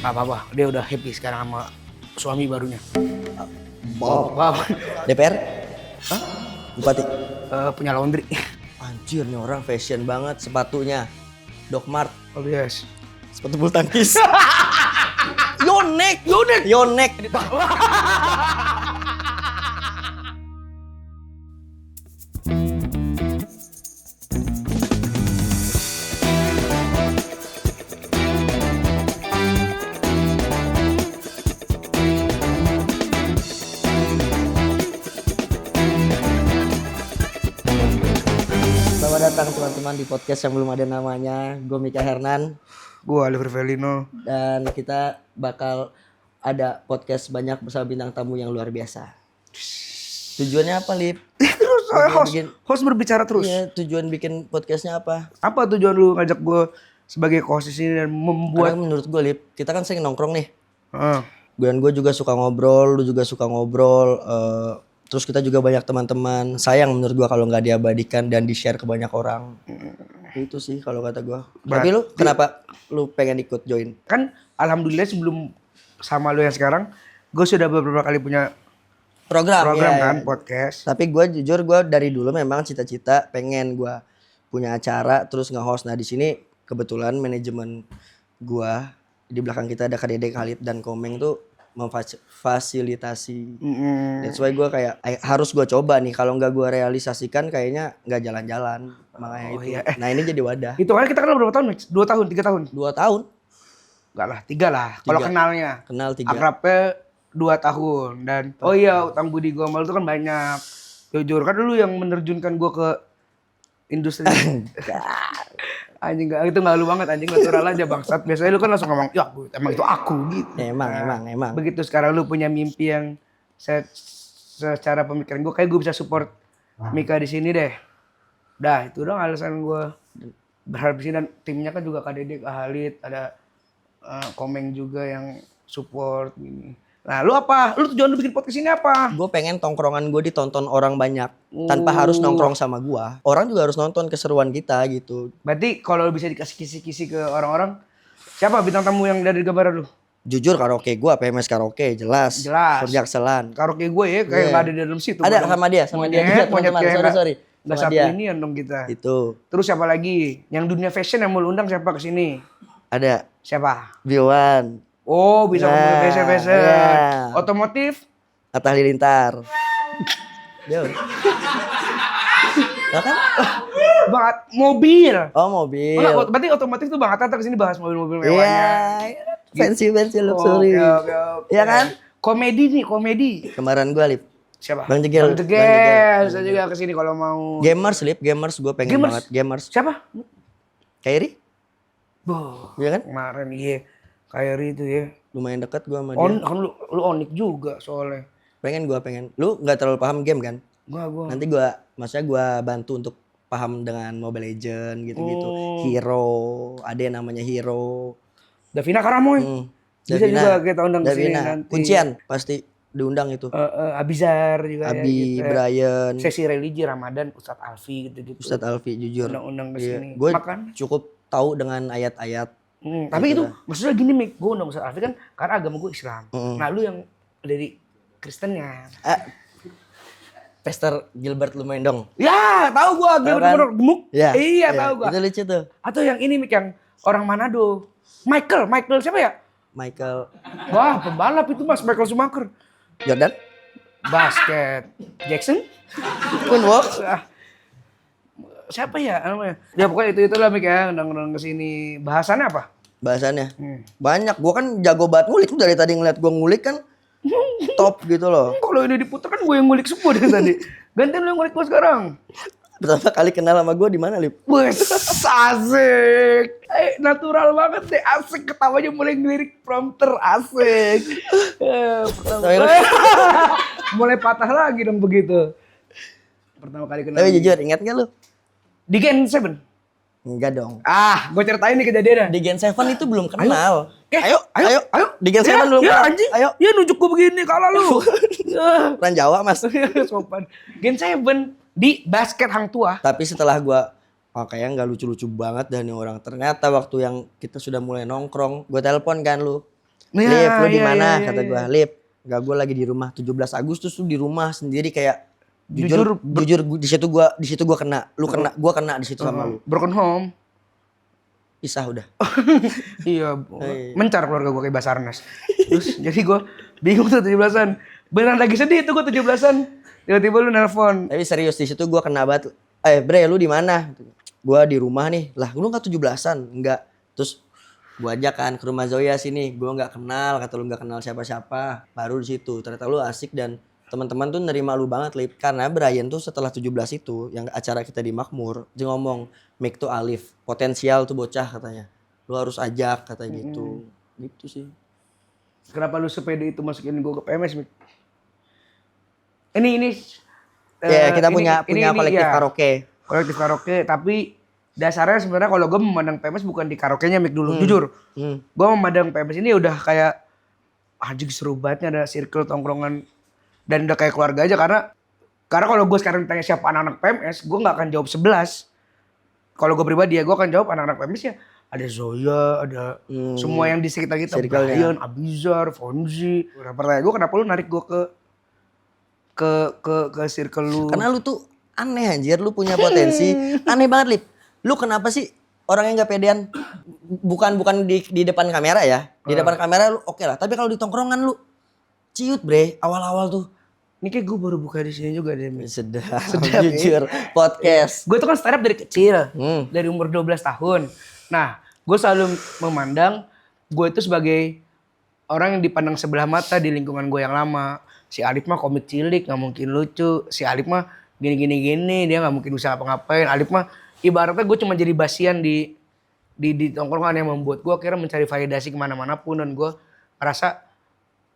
Gak apa-apa, dia udah happy sekarang sama suami barunya. Bob. Apa? DPR? Hah? Bupati? Punya laundry. Anjir nih orang fashion banget sepatunya. Doc Mart. Oh yes. Sepatu bulu tangkis. Yonex. Selamat datang teman-teman di podcast yang belum ada namanya. Gue Mika Hernan. Gua Oliver Velino. Dan kita bakal ada podcast banyak bersama bintang tamu yang luar biasa. Tujuannya apa, Lip? Terus host berbicara terus. Iya, tujuan bikin podcastnya apa? Apa tujuan lu ngajak gue sebagai host di sini dan membuat? Karena menurut gue, Lip, kita kan sering nongkrong nih. Ah. Gue juga suka ngobrol, lu juga suka ngobrol. Terus kita juga banyak teman-teman. Sayang menurut gue kalau nggak diabadikan dan di-share ke banyak orang. Itu sih kalau kata gue. Tapi lu kenapa lu pengen ikut join? Kan alhamdulillah sebelum sama lu yang sekarang, gue sudah beberapa kali punya program ya, kan, ya. podcast. Tapi gue jujur gue dari dulu memang cita-cita pengen gue punya acara terus nge-host. Nah di sini kebetulan manajemen gue di belakang kita ada Kak Khalid dan Komeng tuh memfasilitasi. That's why gue kayak harus gue coba nih. Kalau nggak gue realisasikan kayaknya nggak jalan-jalan. Makanya itu. Iya. Nah ini jadi wadah. Itu kan kita kenal berapa tahun, Mix? 2 tahun, 3 tahun? 2 tahun. Enggak lah, 3 lah. Kalau kenalnya. Kenal 3. Akrabnya 2 tahun. Dan oh iya, utang budi gue sama lu tuh kan banyak. Jujur kan lu yang menerjunkan gue ke industri. Anjing, itu nggak lu banget, anjing, natural aja bangsat. Biasanya lu kan langsung ngomong, ya emang itu aku gitu. Emang. Begitu sekarang lu punya mimpi yang secara pemikiran gue kayak gue bisa support Mika di sini deh. Dah itu dong alasan gue berharap di sini. Dan timnya kan juga Kak Kak Khalid, ada Komeng juga yang support gini. Nah lu apa? Lu tujuan lu bikin podcast ini apa? Gue pengen tongkrongan gue ditonton orang banyak tanpa harus nongkrong sama gue. Orang juga harus nonton keseruan kita gitu. Berarti kalau bisa dikasih kisi-kisi ke orang-orang, siapa bintang tamu yang dari gambaran lu? Jujur karaoke gue, PMS karaoke jelas. Kerjakselan. Karaoke gue ya kayak nggak ada di dalam situ. Ada sama dia juga teman-teman. Sorry. Nggak satu ini dong kita. Itu. Terus siapa lagi? Yang dunia fashion yang mau lu undang siapa ke sini? Ada. Siapa? Biwan. Oh bisa ngomongin fashion. Yeah. Otomotif? Atta Halilintar. Dia. Nah kan? Banget mobil. Oh mobil. Oh, berarti otomotif tuh Bang Atta kesini bahas mobil-mobil mewahnya. Iya. Fancy luxury. Okay. Iya kan? Komedi. Kemarin gue Lip. Siapa? Bang Jegel. Saya juga kesini kalau mau. Gamers gue pengen banget. Gamers. Siapa? Kairi. Boh. Iya kan? Kemarin iya. Kairi itu ya. Lumayan dekat gue sama dia. Kan lu Onik juga soalnya. Pengen. Lu nggak terlalu paham game kan? Gua. Nanti maksudnya gue bantu untuk paham dengan Mobile Legend gitu-gitu. Hero, ada yang namanya Hero. Davina Karamoy. Bisa juga kita undang ke sini nanti. Kuncian pasti diundang itu. Abizar juga Abi, ya. Brian. Sesi religi Ramadan, Ustadz Alfi gitu-gitu. Ustadz Alfi jujur. Undang-undang ke sini. Gue cukup tahu dengan ayat-ayat. Tapi itu maksudnya gini Mik, gue undang Ustadz Alfi kan karena agama gue Islam. Nah lu yang dari Kristennya. Pastor Gilbert Lumendong. Ya, tahu gua Gilbert gemuk. Ya, iya, tahu gua. Itu lucu tuh. Atau yang ini Mik yang orang Manado. Michael siapa ya? Michael. Wah, pembalap itu Mas, Michael Schumacher. Jordan. Basket. Jackson. Moonwalk. Siapa ya namanya? Ya pokoknya itulah Mik ya, undang-undang kesini. Bahasannya apa? Bahasannya banyak. Gua kan jago banget ngulik. Lu dari tadi ngeliat gua ngulik kan top gitu loh. Kalau ini diputar kan gue yang ngulik semua dari tadi. Gantian lu yang ngulik gua sekarang. Pertama kali kenal sama gue di mana, Lip? Wes, asik. Natural banget deh, asik. Ketawanya mulai ngelirik prompter, asik. Mulai patah lagi dong begitu. Pertama kali kenal. Tapi jujur, ingat gak lu? Di Gen 7? Enggak dong. Gue ceritain nih kejadiannya. Di Gen 7 itu belum kenal. Ayo. Di Gen 7 belum kenal. kenal. Anjing. Ayo. Ya nunjuk gue begini kalah lu. Orang Jawa, Mas. Sopan. Gen 7 di basket Hang Tua. Tapi setelah gue kayaknya nggak lucu-lucu banget dah nih orang. Ternyata waktu yang kita sudah mulai nongkrong, gue telepon kan lu. Iya, Lip, lu di iya, mana? iya, Kata iya. gua, Lip, enggak, gua lagi di rumah. 17 Agustus tuh di rumah sendiri kayak Jujur, jujur di situ gua kena. Lu kena, gua kena di situ sama lu. broken home. Pisah udah. Iya, Iya. mencar keluarga gue kayak Basarnas. Terus jadi gue bingung tuh 17-an. Beneran lagi sedih tuh gue 17-an. Tiba-tiba lu nelpon. Tapi serius di situ gua kena banget. Bre, lu di mana? Gua di rumah nih. Lah, lu enggak 17-an? Enggak. Terus gua ajak kan ke rumah Zoya sini. Gua enggak kenal, kata lu enggak kenal siapa-siapa. Baru di situ ternyata lu asik dan teman-teman tuh nerima lu banget, Lip. Karena Brian tuh setelah 17 itu yang acara kita di Makmur, dia ngomong, "Make tuh Alif, potensial tuh bocah," katanya. Lu harus ajak katanya gitu. Gitu sih. Kenapa lu sepede itu masukin gue ke PMS, Mik? Ini Ya, kita punya ini, kolektif ya, karaoke. kolektif karaoke, tapi dasarnya sebenarnya kalau gue memandang PMS bukan di karaoke-nya, Mik, dulu. Jujur. Gue memandang PMS ini udah kayak anjing seru banget nih, ada circle tongkrongan dan udah kayak keluarga aja karena kalau gue sekarang tanya siapa anak-anak PMS, gue nggak akan jawab 11. Kalau gue pribadi ya, gue akan jawab anak-anak PMS ya. Ada Zoya, ada semua yang di sekitar kita, Circle-nya. Brian, Abizar, Fonzi. Nah, pertanyaan gue kenapa lu narik gue ke circle lu? Karena lu tuh aneh anjir, lu punya potensi. Aneh banget, Lip. Lu kenapa sih orang yang gak pedean? Bukan di depan kamera ya. Di depan kamera lu oke lah, tapi kalau di tongkrongan lu ciut, Bre. Awal-awal tuh. Ini kayak gue baru buka di sini juga deh, Mik. Sedap, Sedap, jujur. Podcast. Gue tuh kan startup dari kecil, Hmm. dari umur 12 tahun. Nah, gue selalu memandang gue itu sebagai orang yang dipandang sebelah mata di lingkungan gue yang lama. Si Alif mah komik cilik, nggak mungkin lucu. Si Alif mah gini, dia nggak mungkin bisa apa-ngapain. Alif mah ibaratnya gue cuma jadi basian di tongkrongan yang membuat gue akhirnya mencari validasi kemana-mana pun, dan gue rasa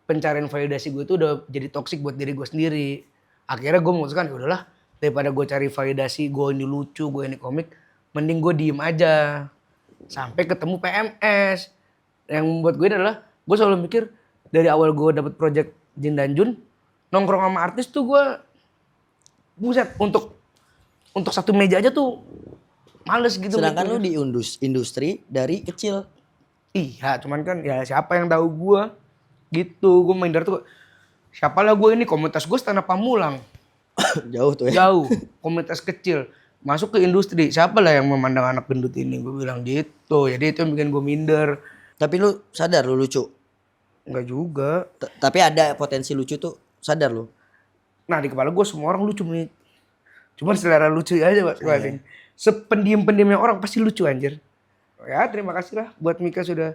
pencarian validasi gue itu udah jadi toksik buat diri gue sendiri. Akhirnya gue memutuskan, ya udahlah, daripada gue cari validasi gue ini lucu, gue ini komik, mending gue diem aja. Sampai ketemu PMS. Yang membuat gue adalah, gue selalu mikir dari awal gue dapet project Jin dan Jun, nongkrong sama artis tuh gue, buset, untuk satu meja aja tuh males gitu. Sedangkan lu di industri dari kecil. Iya, cuman kan ya siapa yang tahu gue gitu. Gue main dari tuh, siapalah gue ini, komunitas gue stand up Pamulang. Jauh tuh ya. Jauh, komunitas kecil. Masuk ke industri, siapa lah yang memandang anak gendut ini? Gue bilang gitu. Jadi itu yang bikin gue minder. Tapi lu sadar lu lucu. Enggak juga. Tapi ada potensi lucu tuh, sadar lu. Nah, di kepala gue semua orang lucu nih. Cuman selera lucu aja masing-masing. Sependiam-pendiamnya orang pasti lucu anjir. Ya terima kasih lah buat Mika sudah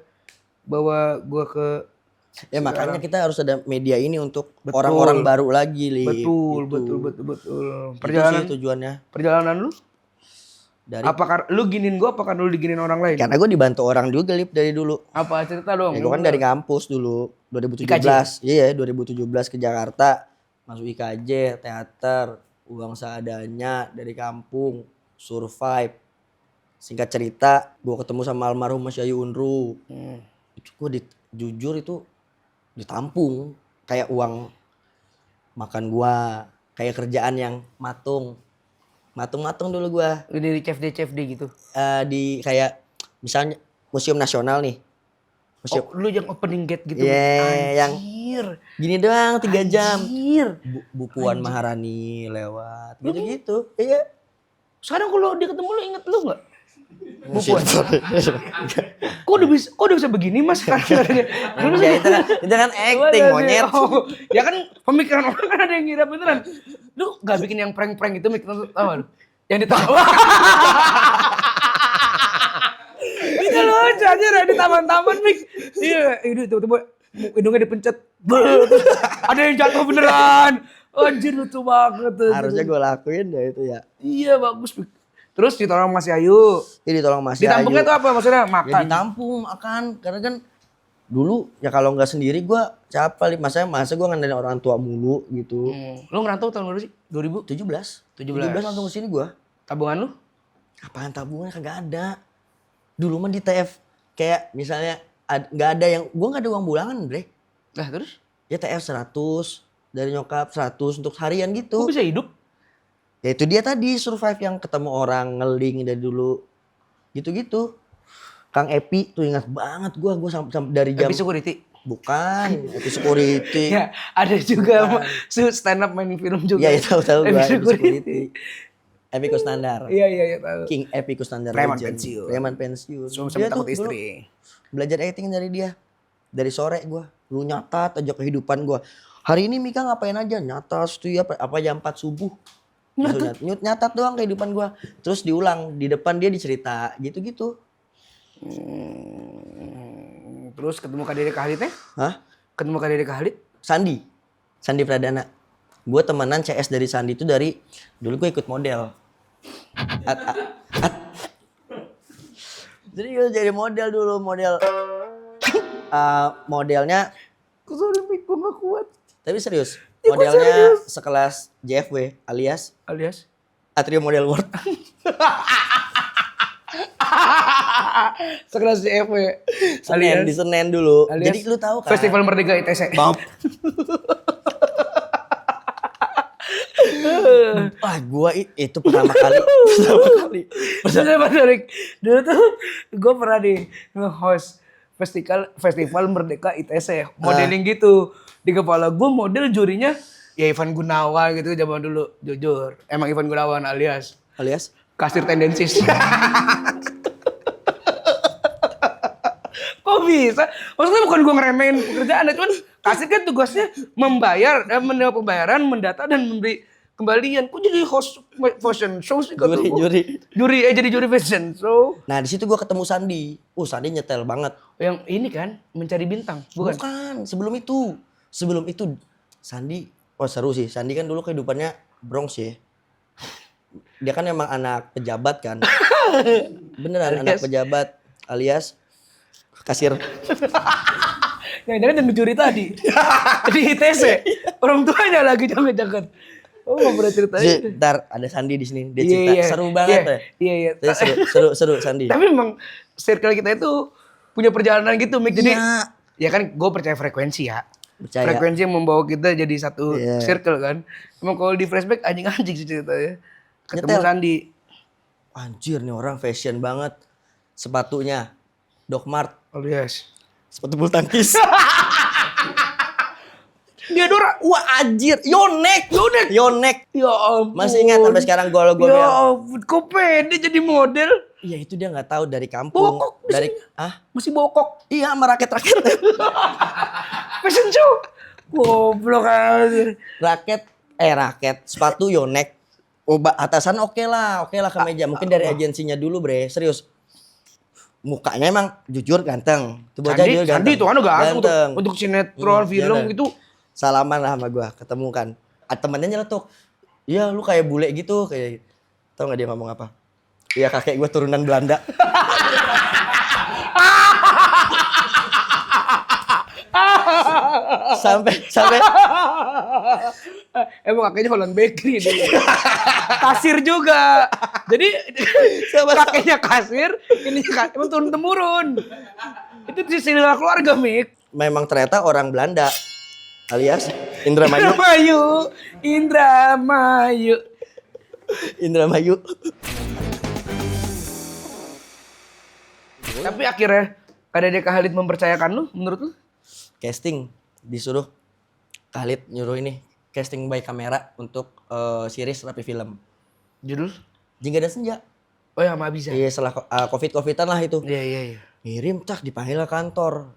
bawa gue ke... Ya makanya kita harus ada media ini untuk Betul. orang-orang baru lagi, Li. Betul, Gitu. betul. Itu sih tujuannya. Perjalanan lu? Dari Apakah lu giniin gue, apakah lu diginiin orang lain? karena gue dibantu orang juga, Lip, dari dulu. Apa cerita dong? Ya, gue kan dari kampus dulu 2017. IKJ? Iya, 2017 ke Jakarta, masuk IKJ, teater, uang seadanya dari kampung, survive. Singkat cerita, gue ketemu sama almarhum Mas Yayu Unru. Itu gue jujur itu ditampung kayak uang makan gua, kayak kerjaan yang matung dulu gua. Dari CFD gitu. Di kayak misalnya Museum Nasional nih. Museum. Oh, lu yang opening gate gitu. Yang Anjir. gini doang 3 jam. Anjir. Bukuan Maharani lewat. Gitu-gitu. Iya. Sekarang kalau dia ketemu lu, inget lu enggak? Bukuan. Kok udah bisa begini Mas sekarang? Ya, itu kan acting monyet. Oh, ya kan pemikiran orang kan ada yang ngira beneran. Lu gak bikin yang prank-prank itu, Mik, tahu lu? Yang ditawa. Itu lucu aja di taman-taman, Mik. Iya, itu tiba-tiba hidungnya dipencet. Terus ada yang jatuh beneran. Anjir lucu banget tuh. Harusnya gue lakuin ya itu ya. Iya bagus, Mik. Terus ditolong Mas Ayu. Ini ditolong Mas Yayu. Ditampungnya tuh apa maksudnya? Ya Makan. ditampung makan, karena kan dulu ya kalau nggak sendiri gue capek, masa gue ngandelin orang tua mulu gitu. Lu ngerantau tahun berapa sih? 17 17. langsung kesini gue. Tabungan lu? Apaan tabungan, kagak ada. Dulu mah di TF kayak misalnya nggak ada yang, gue nggak ada uang bulangan, Bre. Nah terus? Ya TF 100 dari nyokap, 100 untuk harian Kok gitu. bisa hidup? Ya itu dia tadi survive yang ketemu orang ngeling dari dulu gitu-gitu. Kang Epi tuh ingat banget gue sampai dari jam Epi security. Bukan, Epi Security. Ya, ada juga stand up main film juga. Iya, tahu Epi gua Epi Security. Security. Epi Kusnandar. Iya tahu. King Epi Kusnandar Preman legend. pensiun. Preman pensiun. Suami Dia takut tuh dulu istri. belajar acting dari dia. Dari sore gua. Lu nyatat aja kehidupan gua. Hari ini Mika ngapain aja? Nyatat tuh ya apa jam 4 subuh. Nyatat doang kehidupan gua. Terus diulang di depan dia dicerita gitu-gitu. Terus ketemu Kak Dede Khalid teh? Hah? Ketemu Kak Dede Khalid? Sandi Pradana. Gue temenan CS dari Sandi itu dari dulu gue ikut model. Jadi gue jadi model dulu, modelnya. Sorry Mik, gue gak kuat. Tapi serius, Ya, modelnya sekelas JFW alias Atrium Model World. Sekelas JFW. Senen di Senen dulu. Jadi lu tahu kan? Festival Merdeka ITC. Bam. Gua itu pertama kali. Dulu tuh gue pernah nge-host festival Merdeka ITC, modeling gitu. Di kepala gue model jurinya ya Ivan Gunawan gitu zaman dulu, jujur. Emang Ivan Gunawan alias kasir tendensis. Kok bisa? Maksudnya bukan gue ngeremehin pekerjaan, cuman kasir kan tugasnya membayar, menerima pembayaran, mendata dan memberi kembalian. Kok jadi host fashion show sih? Juri jadi juri fashion show. Nah di situ gue ketemu Sandi. Sandi nyetel banget. Yang ini kan mencari bintang, bukan? Bukan, sebelum itu Sandi, seru sih. Sandi kan dulu kehidupannya Bronx ya. Dia kan emang anak pejabat kan. Beneran anak pejabat alias kasir. Jangan-jangan yang juri tadi di ITC. Orang tuanya lagi jangan-jangan. Oh, nggak pernah ceritain. Ntar ada Sandi di sini, dia cerita seru banget ya. Iya. Seru Sandi. Tapi memang circle kita itu punya perjalanan gitu, Mik. Jadi ya kan gue percaya frekuensi ya. Frekuensi yang membawa kita jadi satu circle kan. Emang kalau di flashback anjing-anjing sih ceritanya. Ketemu Sandi. Anjir nih orang fashion banget. Sepatunya Doc Mart. Sepatu bulu tangkis. Dia Dora. Wah anjir, Yonek. Ya ampun. Masih ingat sampai sekarang gue ya ampun, kok pede jadi model? Iya itu dia nggak tahu dari kampung. Bokok. Masih bokok. Iya sama raket-raket. Fashion show. Goblok aja. Raket. Sepatu Yonek. Atasan oke lah kemeja. Mungkin dari agensinya dulu bre, serius. Mukanya emang jujur ganteng. Tuh bocah dia ganteng. Sandi itu kan ganteng untuk sinetron, film gitu. Salaman lah sama gua, ketemu kan. Temennya nyeletuk. Iya lu kayak bule gitu, kayak tau gak dia ngomong apa? Iya kakek gua turunan Belanda. sampai emang kakeknya Holland Bakery dulu. Kasir juga. Jadi kakeknya kasir, ini emang turun temurun. Itu silsilah keluarga, Mik. Memang ternyata orang Belanda alias Indramayu. Tapi akhirnya Kak Dede Khalid mempercayakan lu, menurut lu? Casting disuruh Khalid nyuruh ini casting by kamera untuk series Rapi Film. Judul? Jingga dan Senja. Oh ya, sama Abisa. Iya setelah covidan lah itu. Iya. Ngirim dipanggil ke kantor.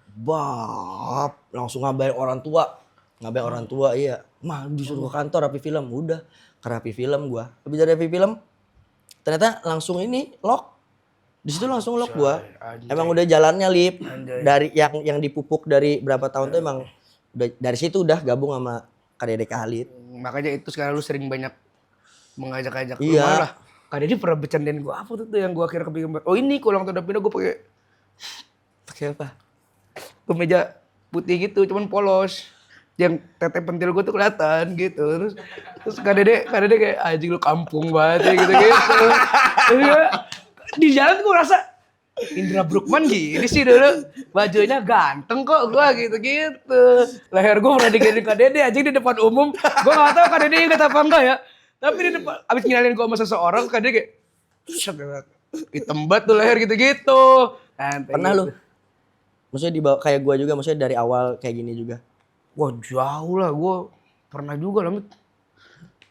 Langsung ngabarin orang tua. Iya. Disuruh ke kantor Rapi Film. Udah ke Rapi Film gua. Habis dari Rapi Film ternyata langsung lock. Di situ langsung lock gua. Emang udah jalannya lip. Dari yang dipupuk dari berapa tahun tuh emang udah dari situ udah gabung sama Kak Dede Khalid. Makanya itu sekarang lu sering banyak mengajak-ajak. Iya. Malah Kak Dede pernah bercandain gua apa tuh yang gua akhirnya kepikiran. Oh ini kalau ulang tahun pindah gua pakai apa? Kemeja putih gitu, cuman polos. Yang tete pentil gua tuh kelihatan gitu. Terus Kak Dede kayak anjing lu kampung banget ya, gitu. Terus di jalan gua rasa Indra Bruggman gini sih dulu, bajunya ganteng kok gua gitu. Leher gua pernah digendong Kak Dede aja di depan umum. Gua nggak tahu Kak Dede ingat apa enggak ya. Tapi di depan abis nginalin gua sama seseorang, Kak Dede kayak hitam banget tuh leher gitu. Pernah lu Maksudnya dibawa kayak gue juga, maksudnya dari awal kayak gini juga. Wah jauh lah, gue pernah juga lah. Mik.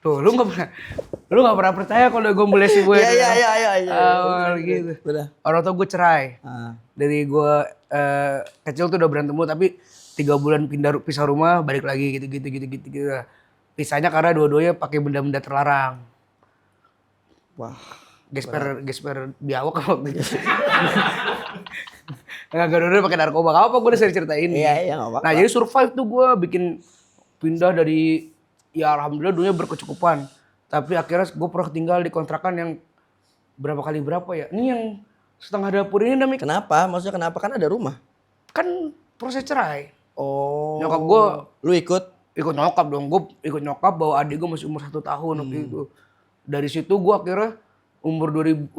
Tuh, lu nggak pernah percaya kalau gue mulai si gue. Iya. Awal gitu. Benar. Orang tua gue cerai. Ah. Dari gue kecil tuh udah berantem mulu, tapi 3 bulan pisah rumah, balik lagi gitu. Pisahnya karena dua-duanya pakai benda-benda terlarang. Wah. Gesper biawak waktu itu. Enggak dua-duanya pakai narkoba. Apa gue udah sering ceritain. Iya, nggak apa-apa. Nah jadi survive tuh gue bikin pindah dari, ya alhamdulillah dunia berkecukupan. Tapi akhirnya gue pernah tinggal di kontrakan yang berapa ya. Ini yang setengah dapur ini Mik. Kenapa? Maksudnya kenapa? Kan ada rumah. Kan proses cerai. Oh. Nyokap gue Lu ikut? ikut nyokap dong. Gue ikut nyokap bawa adik gue masih umur 1 tahun waktu itu. Dari situ gue akhirnya umur 2013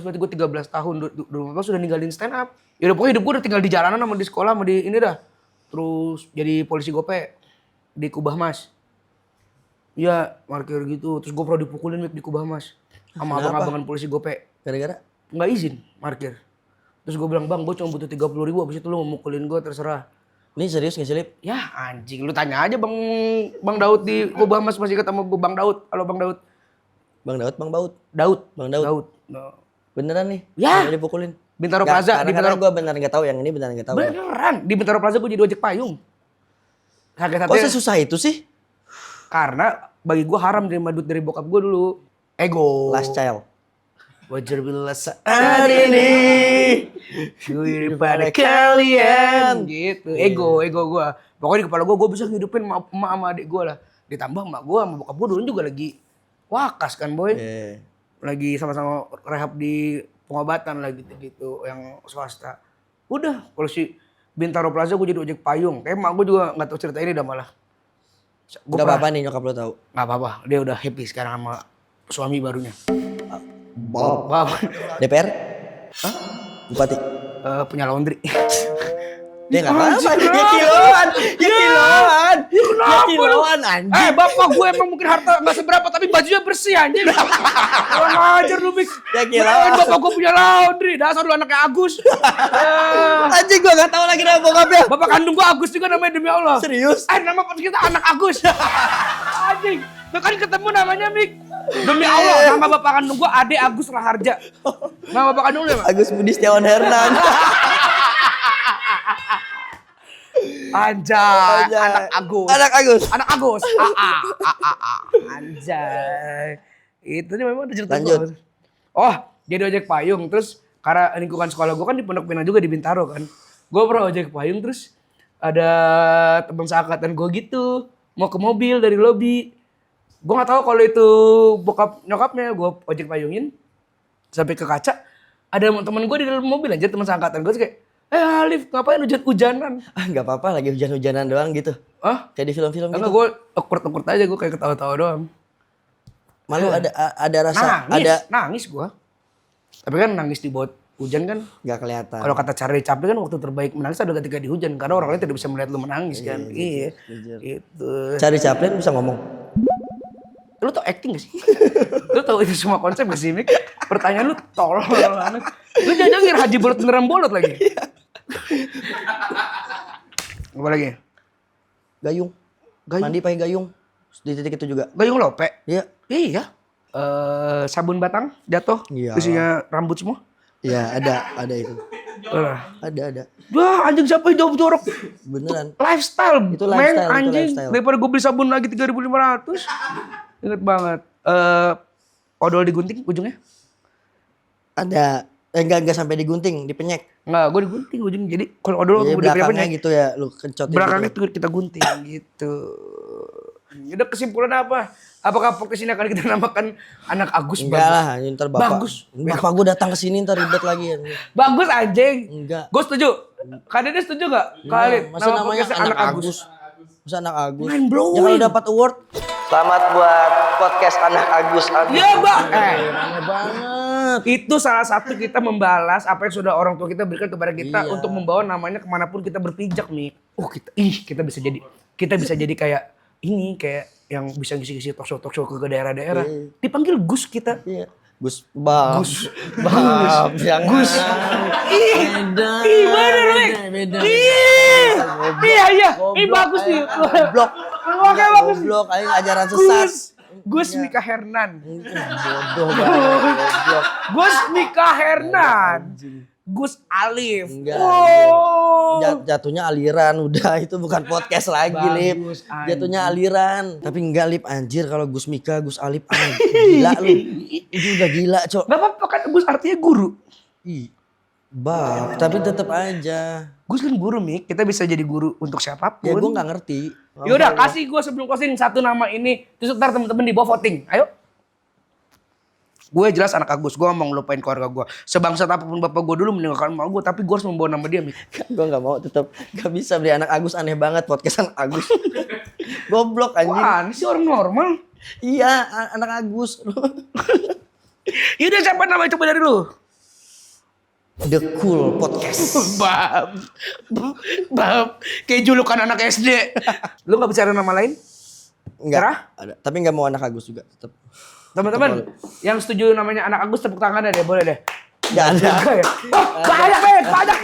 berarti gue 13 tahun. 2014 sudah ninggalin stand up. Ya udah pokoknya hidup gue udah tinggal di jalanan sama di sekolah sama di ini dah. Terus jadi polisi gope di Kubah Mas. Iya, parkir gitu. Terus gue pernah dipukulin Mik, di Kubah Mas. Sama abang-abangan polisi gope. Gara-gara? Nggak izin parkir. Terus gue bilang, bang gue cuma butuh 30.000, abis itu lu mau mukulin gue terserah. Ini serius nggak sih, Lip? Ya anjing, lu tanya aja Bang Daud di Kubah Mas, masih ketemu Bang Daud. Halo Bang Daud. Bang Daud, Bang Baut. Bang Daud. Daud. No. Beneran nih? Ya. Yang dipukulin? Bintaro Nggak, Plaza. Karena gue beneran nggak tahu, yang ini beneran nggak tahu. Beneran, di Bintaro Plaza gue jadi ojek payung. Kok sesusah itu sih? Karena bagi gue haram terima duit dari bokap gue dulu. Ego. Last child. Wajar bila saat ini gue pada kalian gitu. Ego gue. Pokoknya di kepala gue bisa ngidupin emak sama adik gue lah. Ditambah emak gue sama bokap gue dulu juga lagi wakas kan boy. Lagi sama-sama rehab di pengobatan lah gitu-gitu yang swasta. Udah kalau si Bintaro Plaza gue jadi ojek payung. Kayak emak gue juga gak tahu cerita ini dah malah. Gak apa-apa nih nyokap lo tahu. Gak apa-apa, dia udah happy sekarang sama suami barunya. Bob. DPR? Hah? Bupati? Punya laundry. Dia gak apa-apa, dia kiloan. Ya kiloan anjing. Bapak gue emang mungkin harta gak seberapa tapi bajunya bersih anjing. Kurang ajar lu Mik. Ya kiloan. Bapak gue punya laundry, dasar lu anaknya Agus. Anjing gue gak tahu lagi nama bokapnya. Bapak kandung gue Agus juga namanya demi Allah. Serius? Nama kita anak Agus. Anjing, lu kan ketemu namanya Mik. Demi Allah, nama bapak kandung gue Ade Agus Raharja. Nama bapak kandung lu apa? Agus Budi Setiawan Hernan. Anjay, anak Agus. Anak Agus. Anjay. Itu nih memang ada cerita. Lanjut. Oh, jadi ojek payung terus karena lingkungan sekolah gue kan di Pondok Pinang juga di Bintaro kan. Gue pernah ojek payung terus ada teman seangkatan gue gitu mau ke mobil dari lobi. Gue nggak tahu kalau itu bokap nyokapnya, gue ojek payungin sampai ke kaca ada teman gue di dalam mobil aja, teman seangkatan gue kayak, Alif ngapain hujan-hujanan? Gak apa-apa lagi hujan-hujanan doang gitu. Kayak di film-film gitu. Enggak, gue awkward aja, gue kayak ketawa-tawa doang. Malu ada rasa nangis gue. Tapi kan nangis di bawah hujan kan gak kelihatan. Kalau kata Charlie Chaplin kan waktu terbaik menangis adalah ketika di hujan karena orang lain tidak bisa melihat lu menangis kan. Iya. Gitu. Charlie Chaplin bisa ngomong. Lu tau acting gak sih? Lu tau itu semua konsep gak sih Mik? Pertanyaan lu tolol banget. Lu jangan ngira Haji Bolot beneran bolot lagi. Apa lagi? Gayung. Mandi pakai gayung. Di titik itu juga. Gayung lope? Iya. Iya. Sabun batang jatuh. Iya. Isinya rambut semua. Iya, ada itu. Ada. Wah, anjing siapa yang jawab jorok? Beneran. Lifestyle. Itu lifestyle, anjing. itu lifestyle. Daripada gue beli sabun lagi 3.500. Ingat banget. Odol digunting ujungnya? Ada. Enggak sampai digunting, dipenyek. Enggak, gue digunting ujungnya. Jadi kalau odol Jadi gue belakangnya gitu ya, lu kencotin. belakangnya gitu. tuh kita gunting gitu. Udah kesimpulan apa? Apakah podcast ini akan kita namakan anak Agus? Enggak lah, ntar bapak. Bagus. Bapak gue datang ke sini ntar ribet lagi. Bagus anjing. Enggak. Gue setuju. Kak Dede setuju gak? Khalid. Masa namanya podcastnya anak Agus. Masa anak Agus. Mind blowing. Ya kalau dapat award. Selamat buat podcast anak Agus. Iya, Mbak. Aneh banget. Itu salah satu kita membalas apa yang sudah orang tua kita berikan kepada kita Iya. untuk membawa namanya kemanapun kita berpijak nih. Oh kita bisa jadi kayak ini kayak yang bisa ngisi-ngisi talk show ke daerah-daerah. Iya. Dipanggil Gus kita. Iya. Gus Bab. Bab. Jangan. Gus. Beda. Ih, bener, Rik. Beda. Iya. Ih, bagus nih. Goblok. Oke, bagus. Goblok, aing ajaran sesat. Gus Mika Hernan. Bodoh banget. Goblok. Gus Mika Hernan. Gus Alif. Enggak. Oh. Jatuhnya aliran udah itu bukan podcast lagi, Lip. Bagus, anjing. Jatuhnya aliran. Tapi enggak, Lip, anjir kalau Gus Mika, Gus Alif gila lu. Itu udah gila, Cok. Gak apa-apa kan Gus artinya guru. Ih. Bab, tapi tetap aja. Gus kan guru, Mik. Kita bisa jadi guru untuk siapapun. Ya gue nggak ngerti. Yaudah, kasih gue sebelum closing satu nama ini. Terus ntar temen-temen di bawah voting. Ayo. Gue jelas anak Agus. Gue mau ngelupain keluarga gue. Sebangsat apapun bapak gue dulu meninggalkan emak gue. Tapi gue harus membawa nama dia, Mik. Gue nggak mau, tetap nggak bisa beli anak Agus, aneh banget podcast anak Agus. Goblok anjing. Wah, ini sih orang normal. Iya, anak Agus. Yaudah, siapa nama coba dari lu? The Cool Podcast. Bab. Kayak julukan anak SD. Lu gak bicara nama lain? Enggak. Ada. Tapi nggak mau anak Agus juga, tetap. Teman-teman, yang setuju namanya anak Agus tepuk tangan deh, boleh deh. Nggak ada. Enggak ya? Oh, banyak,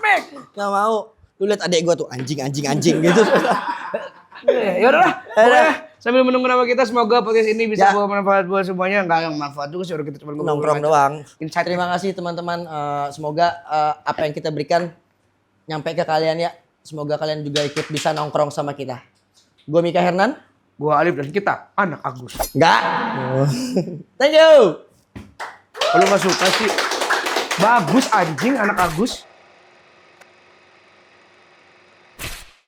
Mik. Nggak mau. Lu lihat adek gue tuh anjing gitu. Ya udahlah. Pokoknya sambil menunggu nama kita, semoga podcast ini bisa bawa manfaat buat semuanya. Enggak yang manfaat juga sih, orang kita cuma Nongkrong doang. Insight. Terima kasih teman-teman. Semoga apa yang kita berikan nyampe ke kalian ya. Semoga kalian juga ikut bisa nongkrong sama kita. Gue Mika Hernan. Gua Alif dan kita anak Agus. Enggak. Thank you. Kalau nggak suka sih, bagus anjing anak Agus.